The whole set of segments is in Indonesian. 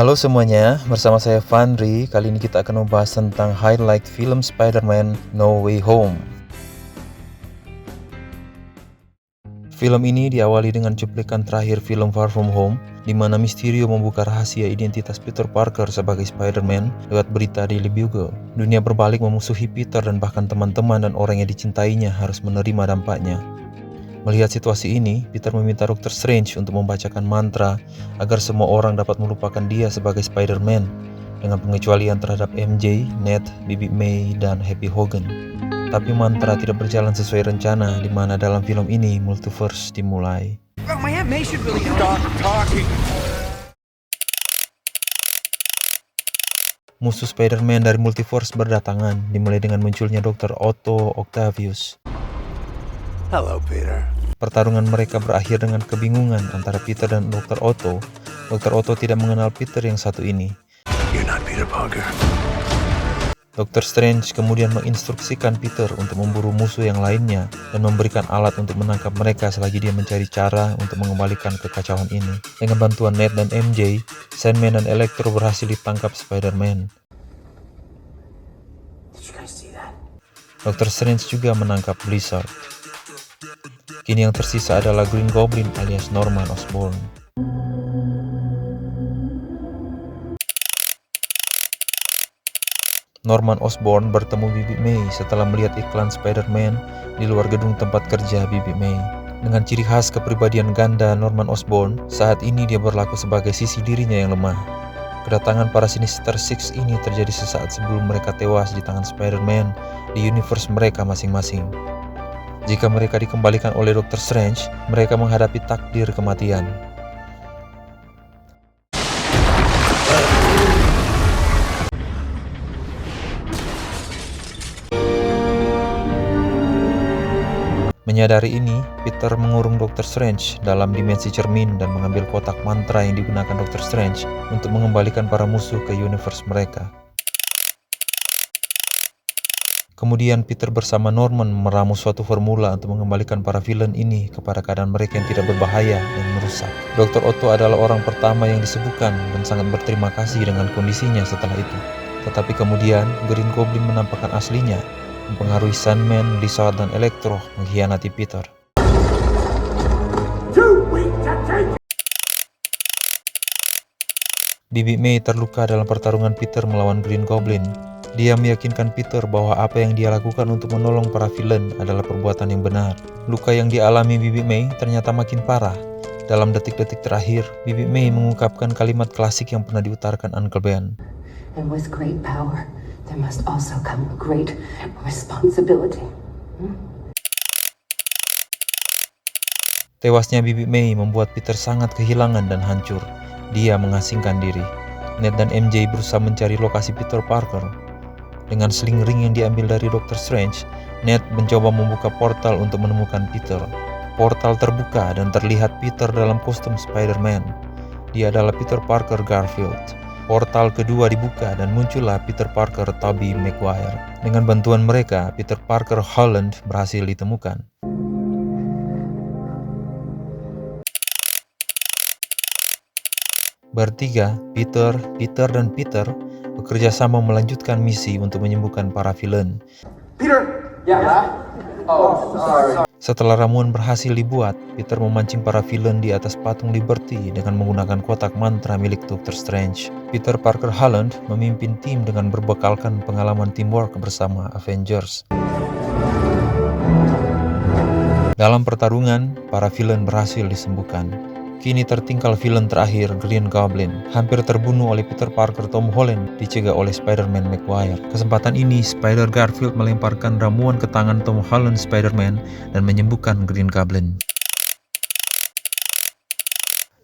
Halo semuanya, bersama saya Fandri. Kali ini kita akan membahas tentang highlight film Spider-Man No Way Home. Film ini diawali dengan cuplikan terakhir film Far From Home, di mana Mysterio membuka rahasia identitas Peter Parker sebagai Spider-Man lewat berita Daily Bugle. Dunia berbalik memusuhi Peter dan bahkan teman-teman dan orang yang dicintainya harus menerima dampaknya. Melihat situasi ini, Peter meminta Dr. Strange untuk membacakan mantra agar semua orang dapat melupakan dia sebagai Spider-Man, dengan pengecualian terhadap MJ, Ned, Bibi May, dan Happy Hogan. Tapi mantra tidak berjalan sesuai rencana, di mana dalam film ini multiverse dimulai. Musuh Spider-Man dari multiverse berdatangan, dimulai dengan munculnya Dr. Otto Octavius. Hello, Peter. Pertarungan mereka berakhir dengan kebingungan antara Peter dan Dr. Otto. Dr. Otto tidak mengenal Peter yang satu ini. You're not Peter Parker. Dr. Strange kemudian menginstruksikan Peter untuk memburu musuh yang lainnya dan memberikan alat untuk menangkap mereka selagi dia mencari cara untuk mengembalikan kekacauan ini. Dengan bantuan Ned dan MJ, Sandman dan Electro berhasil ditangkap Spider-Man. Dr. Strange juga menangkap Blizzard. Kini yang tersisa adalah Green Goblin alias Norman Osborn. Norman Osborn bertemu Bibi May setelah melihat iklan Spider-Man di luar gedung tempat kerja Bibi May. Dengan ciri khas kepribadian ganda Norman Osborn, saat ini dia berlaku sebagai sisi dirinya yang lemah. Kedatangan para Sinister Six ini terjadi sesaat sebelum mereka tewas di tangan Spider-Man di universe mereka masing-masing. Jika mereka dikembalikan oleh Dr. Strange, mereka menghadapi takdir kematian. Menyadari ini, Peter mengurung Dr. Strange dalam dimensi cermin dan mengambil kotak mantra yang digunakan Dr. Strange untuk mengembalikan para musuh ke universe mereka. Kemudian Peter bersama Norman meramu suatu formula untuk mengembalikan para villain ini kepada keadaan mereka yang tidak berbahaya dan merusak. Dr. Otto adalah orang pertama yang disebutkan dan sangat berterima kasih dengan kondisinya setelah itu. Tetapi kemudian Green Goblin menampakkan aslinya, mempengaruhi Sandman, Lizard, dan Electro mengkhianati Peter. Bibi May terluka dalam pertarungan Peter melawan Green Goblin. Dia meyakinkan Peter bahwa apa yang dia lakukan untuk menolong para villain adalah perbuatan yang benar. Luka yang dialami Bibi May ternyata makin parah. Dalam detik-detik terakhir, Bibi May mengungkapkan kalimat klasik yang pernah diutarakan Uncle Ben. And with great power, there must also come great responsibility. Tewasnya Bibi May membuat Peter sangat kehilangan dan hancur. Dia mengasingkan diri. Ned dan MJ berusaha mencari lokasi Peter Parker. Dengan sling ring yang diambil dari Dr. Strange, Ned mencoba membuka portal untuk menemukan Peter. Portal terbuka dan terlihat Peter dalam kostum Spider-Man. Dia adalah Peter Parker Garfield. Portal kedua dibuka dan muncullah Peter Parker Tobey Maguire. Dengan bantuan mereka, Peter Parker Holland berhasil ditemukan. Bertiga, Peter, dan Peter bekerja sama melanjutkan misi untuk menyembuhkan para villain. Peter! Yeah? Oh, sorry. Setelah ramuan berhasil dibuat, Peter memancing para villain di atas patung Liberty dengan menggunakan kotak mantra milik Dr. Strange. Peter Parker Holland memimpin tim dengan berbekalkan pengalaman teamwork bersama Avengers. Dalam pertarungan, para villain berhasil disembuhkan. Kini tertinggal villain terakhir, Green Goblin, hampir terbunuh oleh Peter Parker Tom Holland, dicegah oleh Spider-Man Maguire. Kesempatan ini, Spider-Garfield melemparkan ramuan ke tangan Tom Holland Spider-Man dan menyembuhkan Green Goblin.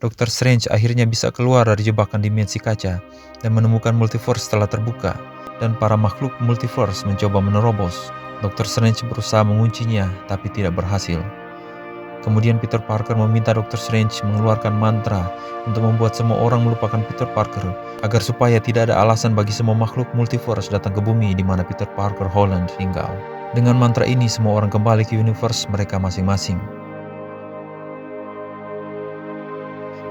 Dr. Strange akhirnya bisa keluar dari jebakan dimensi kaca dan menemukan multiverse telah terbuka, dan para makhluk multiverse mencoba menerobos. Dr. Strange berusaha menguncinya, tapi tidak berhasil. Kemudian Peter Parker meminta Dr. Strange mengeluarkan mantra untuk membuat semua orang melupakan Peter Parker, agar supaya tidak ada alasan bagi semua makhluk multiverse datang ke bumi di mana Peter Parker Holland tinggal. Dengan mantra ini, semua orang kembali ke universe mereka masing-masing.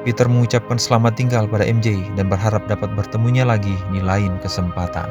Peter mengucapkan selamat tinggal pada MJ dan berharap dapat bertemunya lagi di lain kesempatan.